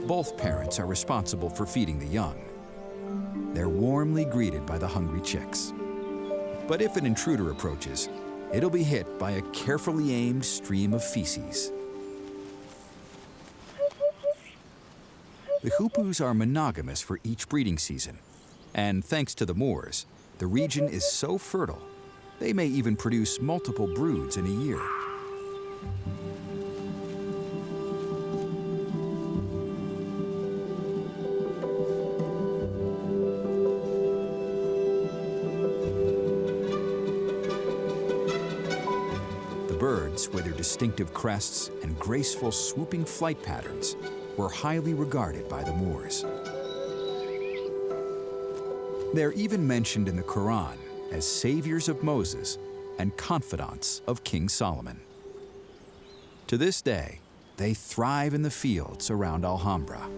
Both parents are responsible for feeding the young. They're warmly greeted by the hungry chicks. But if an intruder approaches, it'll be hit by a carefully aimed stream of feces. The hoopoes are monogamous for each breeding season, and thanks to the Moors, the region is so fertile, they may even produce multiple broods in a year. The birds, with their distinctive crests and graceful swooping flight patterns, were highly regarded by the Moors. They're even mentioned in the Quran as saviors of Moses and confidants of King Solomon. To this day, they thrive in the fields around Alhambra.